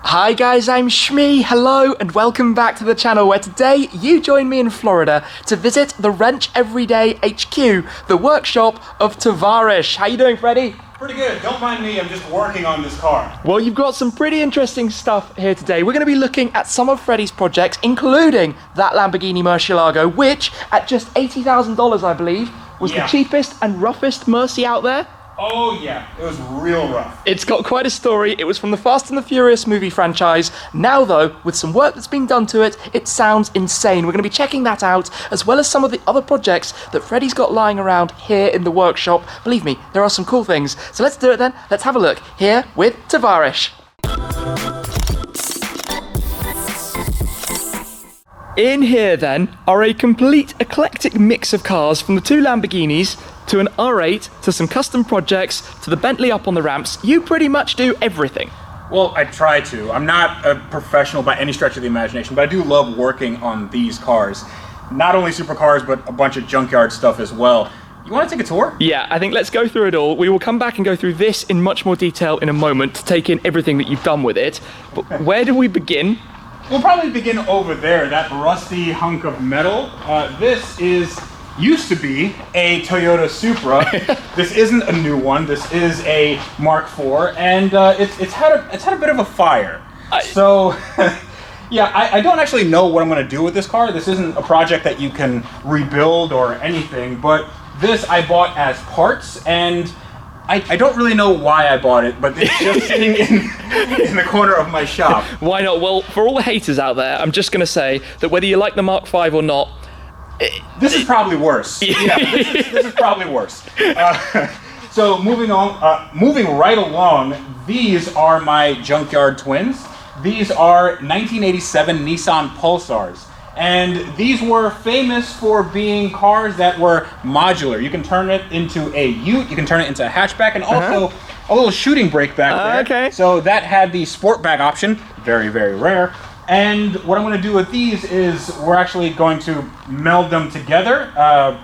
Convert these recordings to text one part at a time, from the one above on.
Hi guys, I'm Shmee, hello and welcome back to the channel where today you join me in Florida to visit the Wrench Everyday HQ, the workshop of Tavarish. How you doing, Freddy? Pretty good, don't mind me, I'm just working on this car. Well, you've got some pretty interesting stuff here today. We're going to be looking at some of Freddy's projects, including that Lamborghini Murcielago, which at just $80,000 I believe, was the cheapest and roughest Murci out there. Oh yeah, it was real rough. It's got quite a story. It was from the Fast and the Furious movie franchise. Now though, with some work that's being done to it, it sounds insane. We're going to be checking that out, as well as some of the other projects that Freddy's got lying around here in the workshop. Believe me, there are some cool things. So let's do it then. Let's have a look here with Tavarish. In here then are a complete eclectic mix of cars, from the two Lamborghinis to an R8 to some custom projects to the Bentley up on the ramps. You pretty much do everything. Well, I try to. I'm not a professional by any stretch of the imagination, but I do love working on these cars. Not only supercars, but a bunch of junkyard stuff as well. You want to take a tour? Yeah, I think let's go through it all. We will come back and go through this in much more detail in a moment to take in everything that you've done with it. But where do we begin? We'll probably begin over there, that rusty hunk of metal. This used to be a Toyota Supra. This isn't a new one. This is a Mark IV, and it's had a bit of a fire. Yeah, I don't actually know what I'm going to do with this car. This isn't a project that you can rebuild or anything, but this I bought as parts, and I don't really know why I bought it, but it's just sitting in the corner of my shop. Why not? Well, for all the haters out there, I'm just going to say that whether you like the Mark V or not, this is probably worse. Yeah, this is probably worse. So moving right along, these are my junkyard twins. These are 1987 Nissan Pulsars. And these were famous for being cars that were modular. You can turn it into a ute, you can turn it into a hatchback, and also a little shooting brake back there. Okay. So that had the Sportback option, very, very rare. And what I'm going to do with these is we're actually going to meld them together.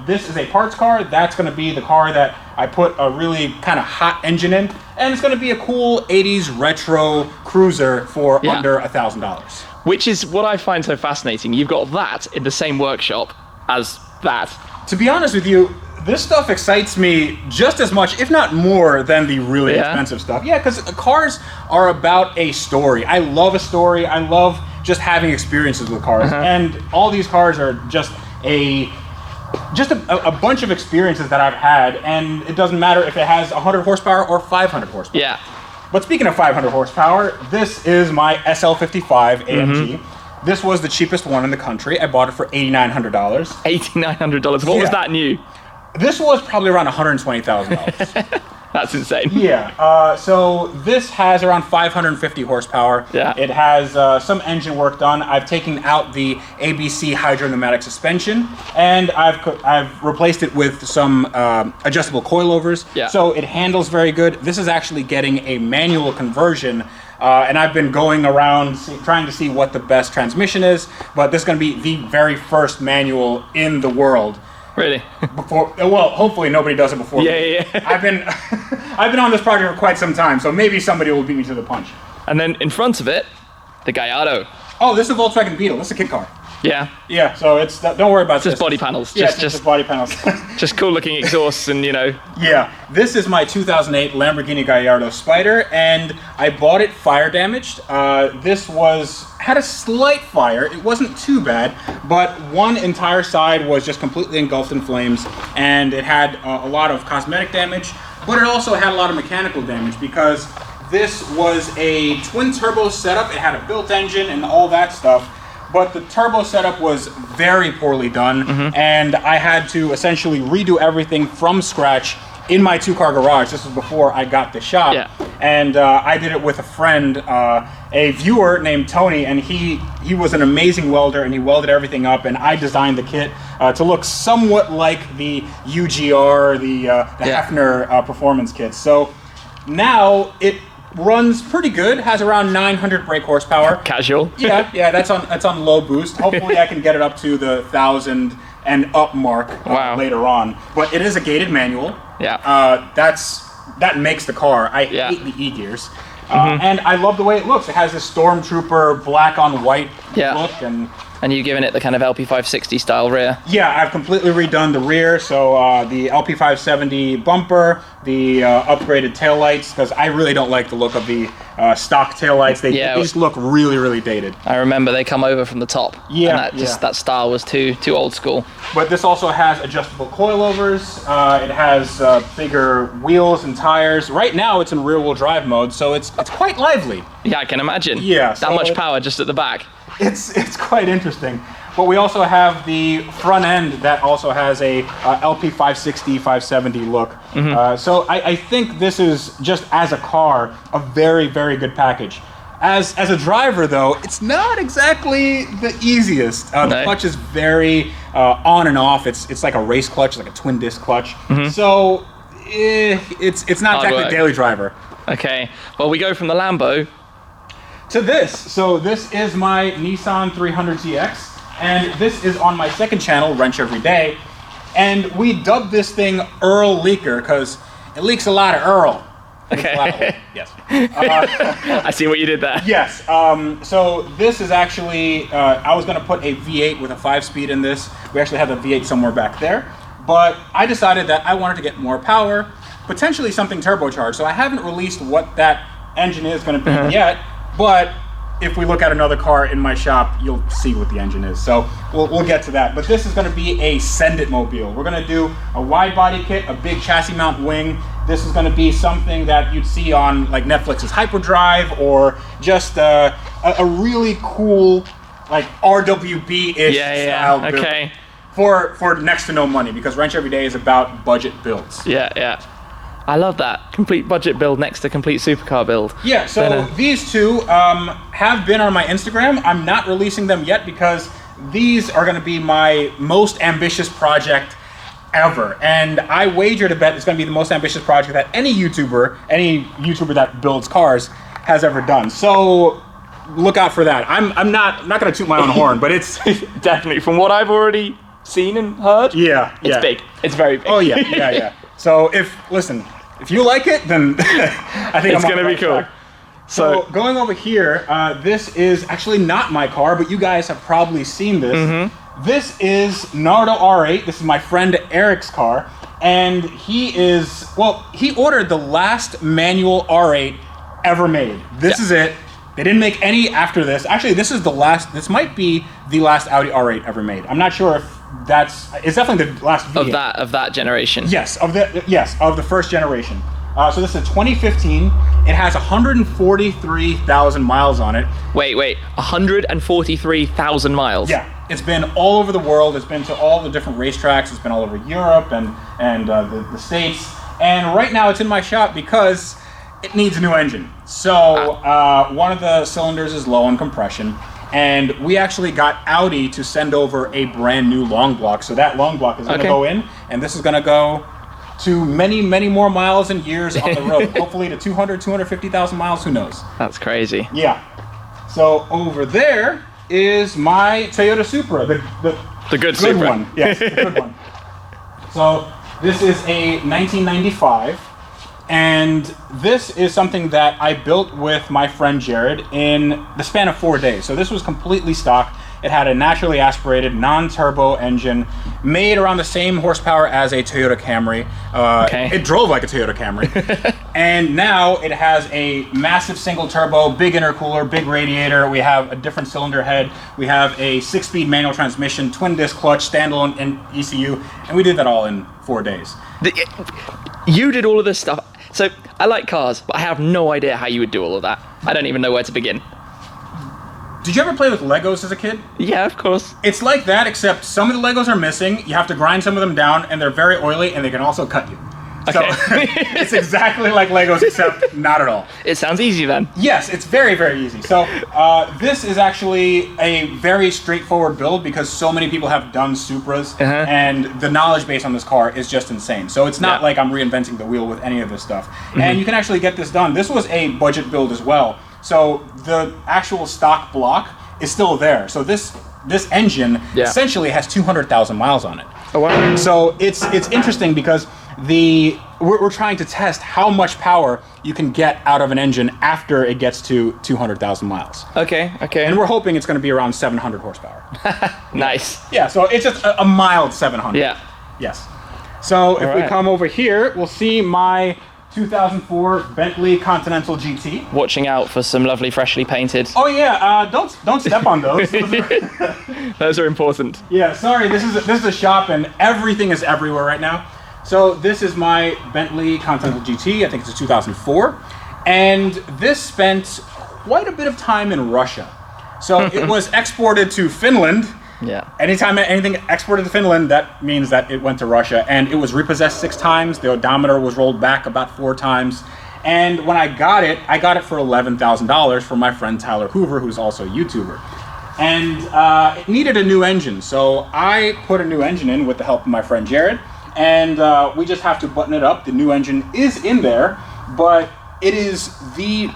This is a parts car. That's going to be the car that I put a really kind of hot engine in. And it's going to be a cool 80s retro cruiser for under $1,000. Which is what I find so fascinating. You've got that in the same workshop as that. To be honest with you, this stuff excites me just as much, if not more, than the really expensive stuff. Yeah, because cars are about a story. I love a story. I love just having experiences with cars. And all these cars are just a bunch of experiences that I've had, and it doesn't matter if it has 100 horsepower or 500 horsepower. Yeah. But speaking of 500 horsepower, this is my SL55 AMG. This was the cheapest one in the country. I bought it for $8,900. $8,900. What was that new? This was probably around $120,000. That's insane. Yeah. So this has around 550 horsepower. Yeah. It has some engine work done. I've taken out the ABC hydropneumatic suspension, and I've replaced it with some adjustable coilovers. Yeah. So it handles very good. This is actually getting a manual conversion. And I've been going around trying to see what the best transmission is, but this is going to be the very first manual in the world. Really? Well, hopefully nobody does it before me. Yeah. I've been on this project for quite some time, so maybe somebody will beat me to the punch. And then in front of it, the Gallardo. Oh, this is a Volkswagen Beetle. This is a kit car. Yeah. Yeah, so it's don't worry about this. Just body panels. Yeah, just body panels. Just cool looking exhausts and, you know. Yeah, this is my 2008 Lamborghini Gallardo Spider, and I bought it fire damaged. This had a slight fire. It wasn't too bad, but one entire side was just completely engulfed in flames, and it had a lot of cosmetic damage, but it also had a lot of mechanical damage because this was a twin turbo setup. It had a built engine and all that stuff. But the turbo setup was very poorly done, and I had to essentially redo everything from scratch in my two-car garage. This was before I got the shop, and I did it with a friend, a viewer named Tony, and he was an amazing welder, and he welded everything up, and I designed the kit to look somewhat like the UGR, the Hefner performance kit. So now it runs pretty good, has around 900 brake horsepower. Casual. Yeah, that's on low boost. Hopefully I can get it up to the 1,000 and up mark later on. But it is a gated manual. Yeah. That makes the car. I hate the E-gears. And I love the way it looks. It has this Stormtrooper black on white look, and you've given it the kind of LP560 style rear. Yeah, I've completely redone the rear. So the LP570 bumper, the upgraded taillights, because I really don't like the look of the stock taillights. They just look really, really dated. I remember they come over from the top. Yeah, and that style was too old school. But this also has adjustable coilovers. It has bigger wheels and tires. Right now, it's in rear-wheel drive mode, so it's quite lively. Yeah, I can imagine. Yeah, that much power just at the back. It's quite interesting. But we also have the front end that also has a LP560, 570 look. So I think this is, just as a car, a very, very good package. As a driver, though, it's not exactly the easiest. The clutch is very on and off. It's like a race clutch, like a twin disc clutch. So it's not exactly a daily driver. Okay, well, we go from the Lambo to this. So this is my Nissan 300ZX, and this is on my second channel, Wrench Every Day, and we dubbed this thing Earl Leaker because it leaks a lot of Earl. Okay. Yes. I see what you did there. Yes. So this is actually, I was going to put a V8 with a 5-speed in this. We actually have a V8 somewhere back there, but I decided that I wanted to get more power, potentially something turbocharged. So I haven't released what that engine is going to be yet. But if we look at another car in my shop, you'll see what the engine is. So we'll get to that. But this is going to be a Send It mobile. We're going to do a wide body kit, a big chassis mount wing. This is going to be something that you'd see on like Netflix's Hyperdrive, or just a really cool like RWB-ish style build. Okay. For next to no money, because Wrench Every Day is about budget builds. Yeah. I love that. Complete budget build next to complete supercar build. Yeah, so these two have been on my Instagram. I'm not releasing them yet because these are going to be my most ambitious project ever. And I wager to bet it's going to be the most ambitious project that any YouTuber that builds cars has ever done. So look out for that. I'm not going to toot my own horn, but it's definitely, from what I've already seen and heard, it's big. It's very big. Oh yeah. So if you like it, then I think it's going to be cool. So going over here, this is actually not my car, but you guys have probably seen this. This is Nardo R8. This is my friend Eric's car, and he ordered the last manual R8 ever made. This is it. They didn't make any after this. Actually, this might be the last Audi R8 ever made. I'm not sure if it's definitely the last V8. Of that generation. Yes, of the first generation. So this is 2015. It has 143,000 miles on it. Wait, 143,000 miles? Yeah, it's been all over the world. It's been to all the different racetracks. It's been all over Europe and the States. And right now it's in my shop because it needs a new engine. So one of the cylinders is low on compression. And we actually got Audi to send over a brand new long block. So that long block is going to go in, and this is going to go to many, many more miles and years on the road. Hopefully to 200, 250,000 miles, who knows? That's crazy. Yeah. So over there is my Toyota Supra, the good Supra one. Yes, the good one. So this is a 1995. And this is something that I built with my friend Jared in the span of 4 days. So this was completely stock. It had a naturally aspirated, non-turbo engine made around the same horsepower as a Toyota Camry. It drove like a Toyota Camry. And now it has a massive single turbo, big intercooler, big radiator. We have a different cylinder head. We have a 6-speed manual transmission, twin disc clutch, standalone and ECU. And we did that all in 4 days. You did all of this stuff. So I like cars, but I have no idea how you would do all of that. I don't even know where to begin. Did you ever play with Legos as a kid? Yeah, of course. It's like that, except some of the Legos are missing. You have to grind some of them down, and they're very oily, and they can also cut you. Okay. So it's exactly like Legos, except not at all. It sounds easy then. Yes, it's very, very easy. So this is actually a very straightforward build because so many people have done Supras, and the knowledge base on this car is just insane. So it's not like I'm reinventing the wheel with any of this stuff. And you can actually get this done. This was a budget build as well. So the actual stock block is still there. So this engine essentially has 200,000 miles on it. Oh wow. So it's interesting because we're trying to test how much power you can get out of an engine after it gets to 200,000 miles. Okay. And we're hoping it's going to be around 700 horsepower. Nice. Yeah, so it's just a mild 700. Yeah. Yes. So if we come over here, we'll see my 2004 Bentley Continental GT. Watching out for some lovely freshly painted. Oh yeah, don't step on those. Those are important. Yeah, sorry, this is a shop and everything is everywhere right now. So this is my Bentley Continental GT, I think it's a 2004. And this spent quite a bit of time in Russia. So it was exported to Finland. Yeah. Anytime anything exported to Finland, that means that it went to Russia. And it was repossessed 6 times. The odometer was rolled back about 4 times. And when I got it for $11,000 from my friend Tyler Hoover, who's also a YouTuber. And it needed a new engine. So I put a new engine in with the help of my friend Jared. And we just have to button it up. The new engine is in there, but it is the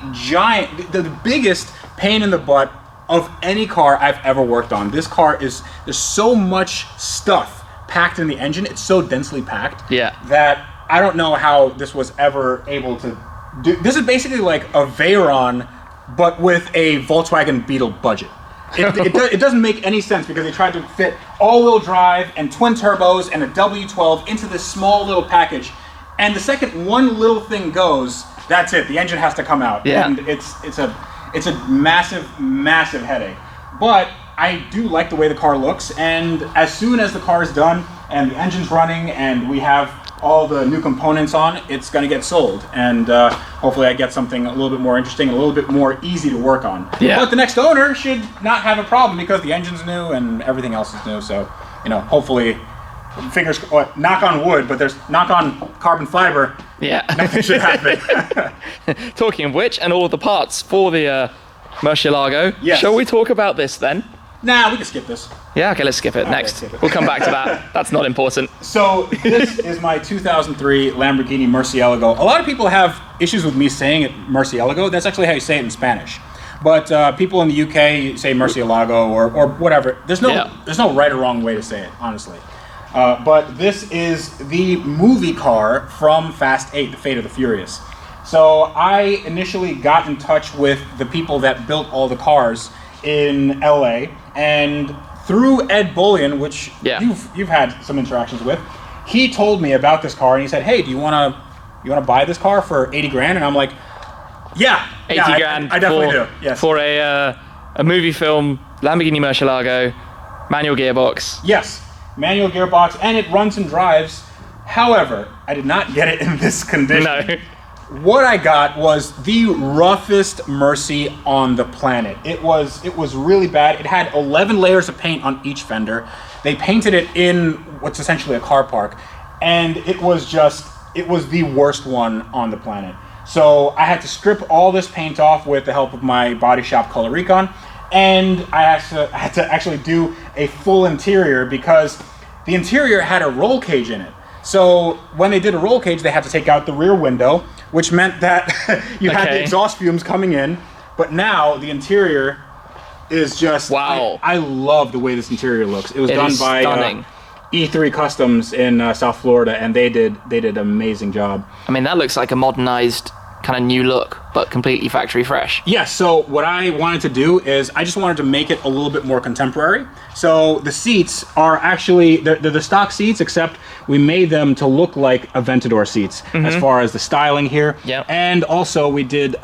biggest pain in the butt of any car I've ever worked on. This car there's so much stuff packed in the engine. It's so densely packed that I don't know how this was ever able to do. This is basically like a Veyron, but with a Volkswagen Beetle budget. It doesn't make any sense because they tried to fit all-wheel drive and twin turbos and a W12 into this small little package. And the second one little thing goes, that's it. The engine has to come out. Yeah. And it's a massive headache. But I do like the way the car looks, and as soon as the car is done and the engine's running and we have all the new components on, it's going to get sold. And hopefully I get something a little bit more interesting, a little bit more easy to work on. Yeah. But the next owner should not have a problem because the engine's new and everything else is new. So, hopefully, knock on wood, but there's knock on carbon fiber. Yeah. Nothing should happen. Talking of which, and all of the parts for the Murcielago, shall we talk about this then? Nah, we can skip this. Yeah, okay, let's skip it. Next. skip it. We'll come back to that. That's not important. So this is my 2003 Lamborghini Murcielago. A lot of people have issues with me saying it Murcielago. That's actually how you say it in Spanish. But people in the UK say Murcielago or whatever. There's no right or wrong way to say it, honestly. But this is the movie car from Fast 8, The Fate of the Furious. So I initially got in touch with the people that built all the cars in LA, and through Ed Bullion, which you've had some interactions with, he told me about this car and he said, "Hey, do you want to buy this car for 80 grand?" And I'm like, "Yeah, 80 grand. I definitely do." Yes. For a movie film Lamborghini Murcielago, manual gearbox. Yes, manual gearbox, and it runs and drives. However, I did not get it in this condition. No. What I got was the roughest Mercy on the planet. It was really bad. It had 11 layers of paint on each fender. They painted it in what's essentially a car park, and it was the worst one on the planet. So I had to strip all this paint off with the help of my body shop Color Recon, and I had to actually do a full interior because the interior had a roll cage in it. So when they did a roll cage, they had to take out the rear window, which meant that you had the exhaust fumes coming in. But now the interior is just wow. I love the way this interior looks. It was done by E3 Customs in South Florida, and they did an amazing job. I mean, that looks like a modernized kind of new look, but completely factory fresh. Yes, so what I wanted to do is I just wanted to make it a little bit more contemporary. So the seats are actually, they're the stock seats, except we made them to look like Aventador seats as far as the styling here. Yep. And also we did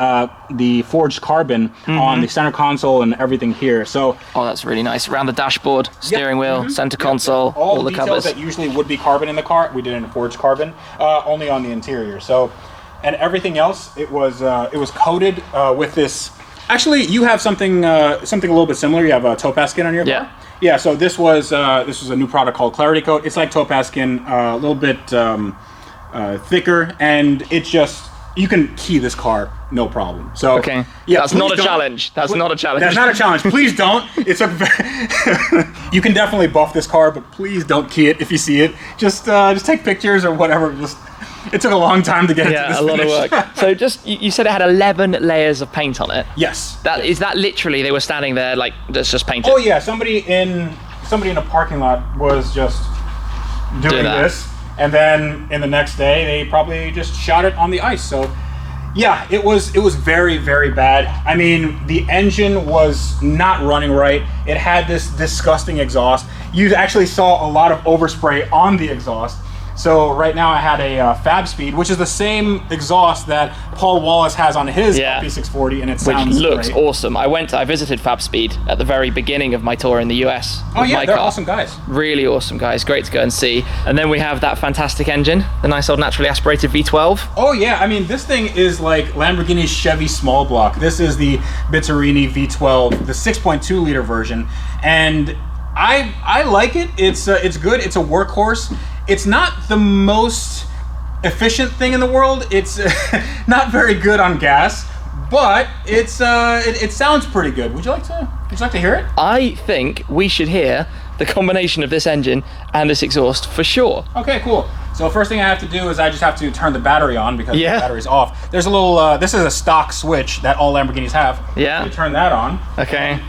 the forged carbon on the center console and everything here. So that's really nice. Around the dashboard, steering wheel, center console, all the details covers. That usually would be carbon in the car, we did in forged carbon, only on the interior. So. And everything else, it was coated with this. Actually, you have something a little bit similar. You have a topaz skin on your car. Yeah. So this was a new product called Clarity Coat. It's like topaz skin, a little bit thicker, and it's just you can key this car no problem. So that's not a challenge. That's not a challenge. That's not a challenge. Please don't. It's you can definitely buff this car, but please don't key it if you see it. Just take pictures or whatever. It took a long time to get it to this lot of work. So you said it had 11 layers of paint on it. Yes. Is that literally they were standing there like let's just paint it? Oh yeah, somebody in a parking lot was just doing this, and then in the next day they probably just shot it on the ice. So yeah, it was very, very bad. I mean, the engine was not running right. It had this disgusting exhaust. You actually saw a lot of overspray on the exhaust. So right now I had a Fabspeed, which is the same exhaust that Paul Wallace has on his LP640, and it sounds Which looks great. awesome. I visited Fabspeed at the very beginning of my tour in the US. Oh yeah, they're awesome guys. Really awesome guys. Great to go and see. And then we have that fantastic engine, the nice old naturally aspirated V12. Oh yeah, I mean, this thing is like Lamborghini's Chevy small block. This is the Bitterini V12, the 6.2 liter version, and I like it. It's good. It's a workhorse. It's not the most efficient thing in the world. It's not very good on gas, but it sounds pretty good. Would you like to hear it? I think we should hear the combination of this engine and this exhaust for sure. Okay, cool. So first thing I have to do is I just have to turn the battery on because the battery's off. There's a little, this is a stock switch that all Lamborghinis have. Yeah. You turn that on. Okay.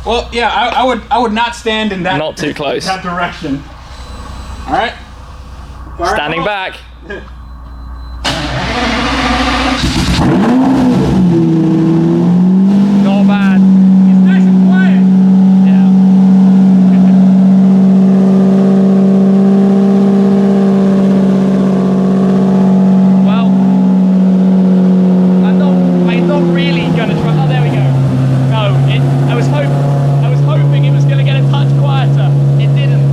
Well, yeah, I would not stand in that. Not too close. That direction. All right. Standing back. Not bad. It's nice and quiet. Yeah. Well, I'm not really gonna try. Oh, there we go. No, I was hoping it was gonna get a touch quieter. It didn't.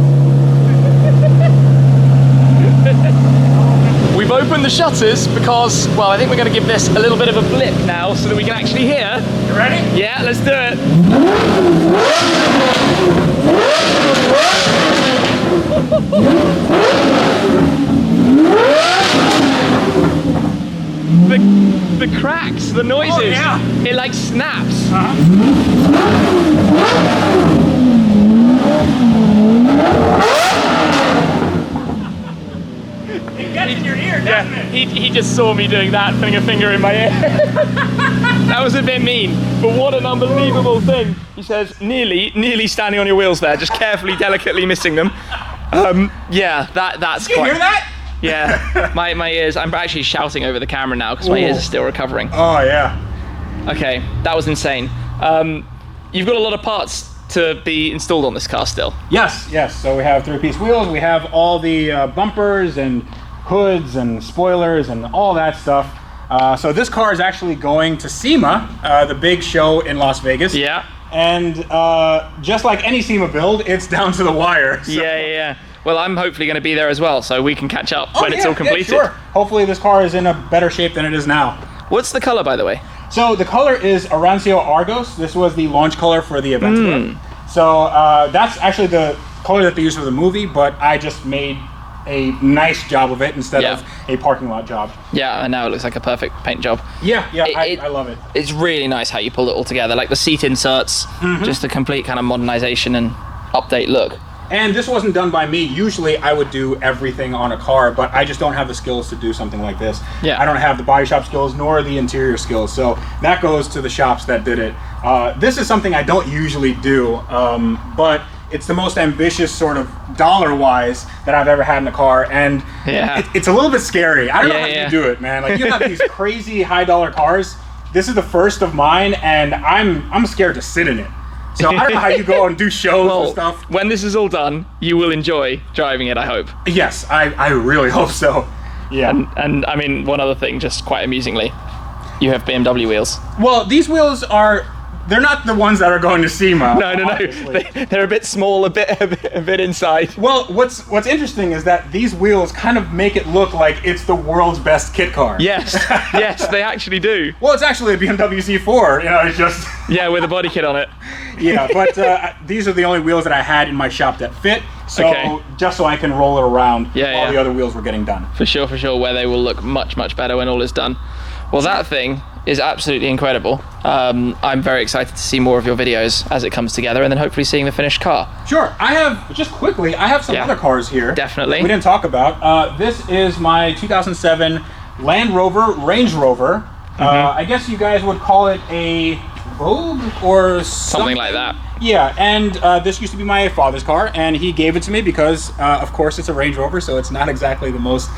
We've opened the shutters because, well, I think we're going to give this a little bit of a blip now so that we can actually hear. You ready? Yeah, let's do it. The cracks, the noises. Oh, yeah. It like snaps. It gets in your ear, doesn't it? He just saw me doing that, putting a finger in my ear. That was a bit mean, but what an unbelievable thing. He says, nearly standing on your wheels there, just carefully, delicately missing them. Yeah, that's Did you hear that? Yeah, my ears, I'm actually shouting over the camera now because my ears are still recovering. Oh, yeah. Okay, that was insane. You've got a lot of parts to be installed on this car still. Yes. So we have 3-piece wheels. We have all the bumpers and hoods and spoilers and all that stuff. So this car is actually going to SEMA, the big show in Las Vegas. Yeah. And just like any SEMA build, it's down to the wire. So. Yeah. Well, I'm hopefully going to be there as well, so we can catch up when it's all completed. Yeah, sure. Hopefully this car is in a better shape than it is now. What's the color, by the way? So the color is Arancio Argos. This was the launch color for the event. So that's actually the color that they used for the movie, but I just made a nice job of it instead of a parking lot job. Yeah, and now it looks like a perfect paint job. Yeah, I love it. It's really nice how you pulled it all together, like the seat inserts, just a complete kind of modernization and update look. And this wasn't done by me. Usually I would do everything on a car, but I just don't have the skills to do something like this. Yeah. I don't have the body shop skills nor the interior skills, so that goes to the shops that did it. This is something I don't usually do, but it's the most ambitious sort of dollar-wise that I've ever had in a car, and it's a little bit scary. I don't know how you do it, man. Like, you have these crazy high-dollar cars. This is the first of mine, and I'm scared to sit in it. So I don't know how you go and do shows and stuff. When this is all done, you will enjoy driving it, I hope. Yes, I really hope so. Yeah. And I mean, one other thing, just quite amusingly, you have Bmw wheels. Well, these wheels they're not the ones that are going to SEMA. No. They're a bit small, a bit inside. Well, what's interesting is that these wheels kind of make it look like it's the world's best kit car. Yes, they actually do. Well, it's actually a BMW Z4, it's just... Yeah, with a body kit on it. Yeah, but these are the only wheels that I had in my shop that fit, so just so I can roll it around while the other wheels were getting done. For sure, where they will look much, much better when all is done. Well, that thing is absolutely incredible. I'm very excited to see more of your videos as it comes together, and then hopefully seeing the finished car. Sure. I have some other cars here. Definitely. We didn't talk about. This is my 2007 Land Rover Range Rover. I guess you guys would call it a Vogue or Something like that. Yeah, and this used to be my father's car, and he gave it to me because, of course, it's a Range Rover, so it's not exactly the most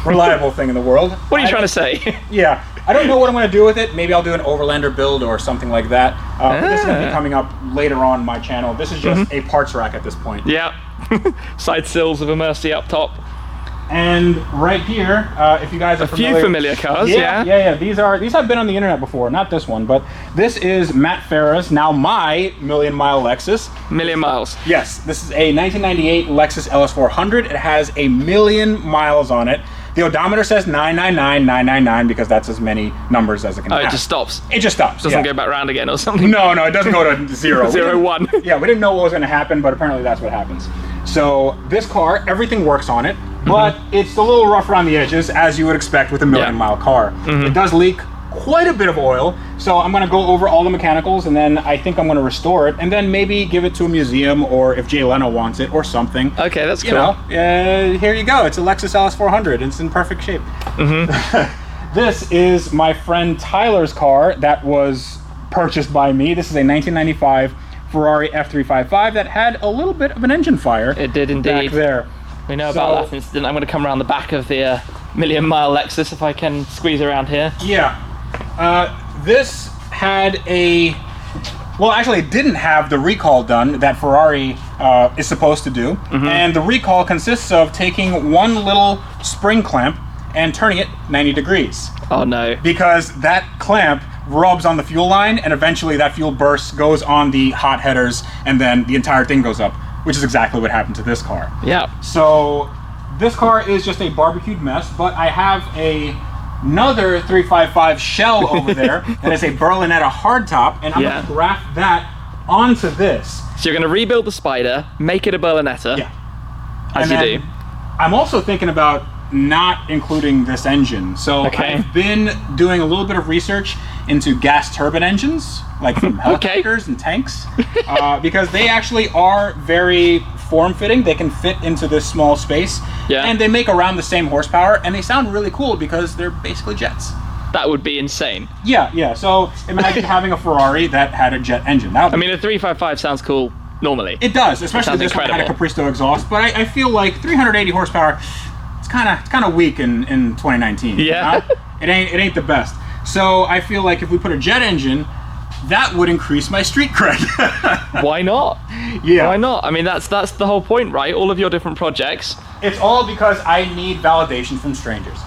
reliable thing in the world. What are you trying to say? Yeah, I don't know what I'm going to do with it. Maybe I'll do an Overlander build or something like that. But this is going to be coming up later on my channel. This is just a parts rack at this point. Yeah. Side sills of a Mercy up top. And right here, if you guys are familiar... A few familiar cars, yeah. These have been on the internet before, not this one, but this is Matt Farah's, now my million-mile Lexus. Million miles. Yes, this is a 1998 Lexus Ls400. It has 1,000,000 miles on it. The odometer says 999,999 because that's as many numbers as it can have. Oh, it just stops. It just stops. Doesn't go back round again or something. No, it doesn't go to 0. 0, 1. Yeah, we didn't know what was going to happen, but apparently that's what happens. So this car, everything works on it, but it's a little rough around the edges, as you would expect with a million-mile car. It does leak quite a bit of oil, so I'm going to go over all the mechanicals, and then I think I'm going to restore it, and then maybe give it to a museum, or if Jay Leno wants it, or something. Okay, that's cool. You know, here you go. It's a Lexus Ls400. It's in perfect shape. This is my friend Tyler's car that was purchased by me. This is a 1995 Ferrari F355 that had a little bit of an engine fire. It did indeed. Back there. We know about that incident. I'm going to come around the back of the million-mile Lexus if I can squeeze around here. Yeah. This had a... Well, actually, it didn't have the recall done that Ferrari is supposed to do. And the recall consists of taking one little spring clamp and turning it 90 degrees. Oh, no. Because that clamp rubs on the fuel line, and eventually that fuel burst, goes on the hot headers, and then the entire thing goes up, which is exactly what happened to this car. Yeah. So this car is just a barbecued mess, but I have another 355 shell over there that is a Berlinetta hardtop, and I'm going to graft that onto this. So you're going to rebuild the Spider, make it a Berlinetta. Yeah. As you do. I'm also thinking about not including this engine. So I've been doing a little bit of research into gas turbine engines, like from helicopters and tanks, because they actually are very form-fitting. They can fit into this small space, and they make around the same horsepower, and they sound really cool because they're basically jets. That would be insane. Yeah. So imagine having a Ferrari that had a jet engine. I mean, a 355 sounds cool normally. It does, especially this one had a Capristo exhaust, but I feel like 380 horsepower, it's kind of weak in 2019. Yeah. You know? It ain't the best. So I feel like if we put a jet engine, that would increase my street cred. Why not? Yeah. Why not? I mean, that's the whole point, right? All of your different projects. It's all because I need validation from strangers.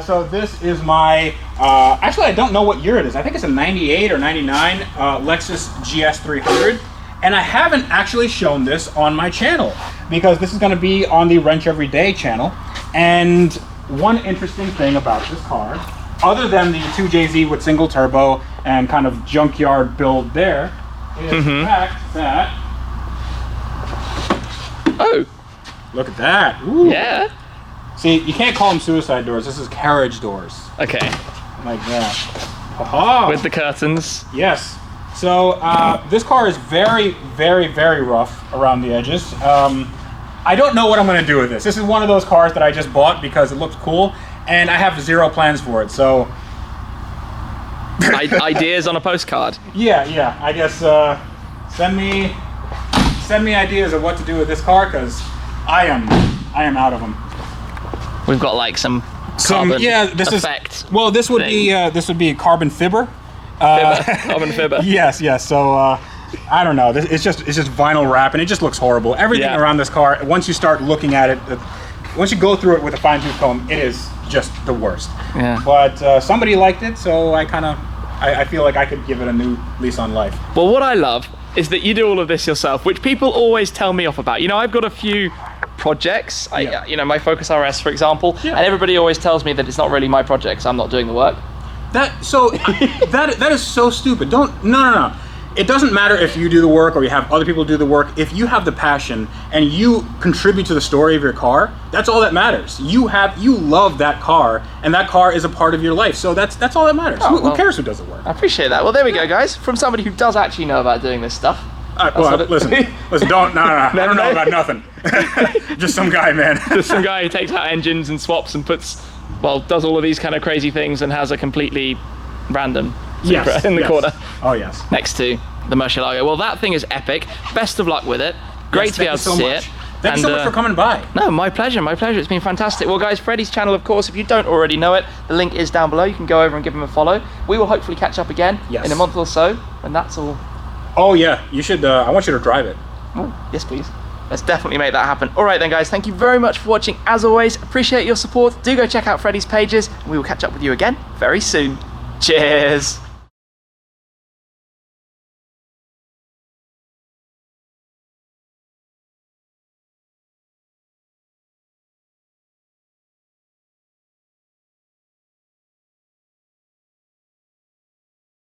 So this is my, actually I don't know what year it is. I think it's a 98 or 99 Lexus GS300. And I haven't actually shown this on my channel because this is going to be on the Wrench Every Day channel. And one interesting thing about this car, other than the 2JZ with single turbo and kind of junkyard build there, is the fact that... Oh! Look at that. Ooh. Yeah. See, you can't call them suicide doors. This is carriage doors. Okay. Like that. Aha! With the curtains. Yes. So this car is very, very, very rough around the edges. I don't know what I'm going to do with this. This is one of those cars that I just bought because it looked cool, and I have zero plans for it. So ideas on a postcard. Yeah. I guess send me ideas of what to do with this car because I am out of them. We've got like some carbon effect. Well, this would be a carbon fibber. Carbon fibber. Yes. So I don't know. It's just vinyl wrap, and it just looks horrible. Everything around this car, once you start looking at it, once you go through it with a fine-tooth comb, it is just the worst. Yeah. But somebody liked it, so I feel like I could give it a new lease on life. Well, what I love is that you do all of this yourself, which people always tell me off about. You know, I've got a few projects. You know, my Focus RS, for example, and everybody always tells me that it's not really my project, so I'm not doing the work. That is so stupid. No. It doesn't matter if you do the work or you have other people do the work. If you have the passion and you contribute to the story of your car, that's all that matters. You love that car, and that car is a part of your life. So that's all that matters. Who cares who does the work? I appreciate that. Well, there we go, guys. From somebody who does actually know about doing this stuff. Listen, don't. No. I don't know about nothing. Just some guy, man. Just some guy who takes out engines and swaps and does all of these kind of crazy things and has a completely random Supra in the corner. Oh yes. Next to the Murcielago. Well, that thing is epic. Best of luck with it. Great to be able to see it. Thank you so much for coming by. No, my pleasure, my pleasure. It's been fantastic. Well, guys, Freddy's channel, of course, if you don't already know it, the link is down below. You can go over and give him a follow. We will hopefully catch up again in a month or so, and that's all. Oh yeah, you should. I want you to drive it. Oh, yes, please. Let's definitely make that happen. All right then, guys, thank you very much for watching. As always, appreciate your support. Do go check out Freddy's pages, and we will catch up with you again very soon. Cheers.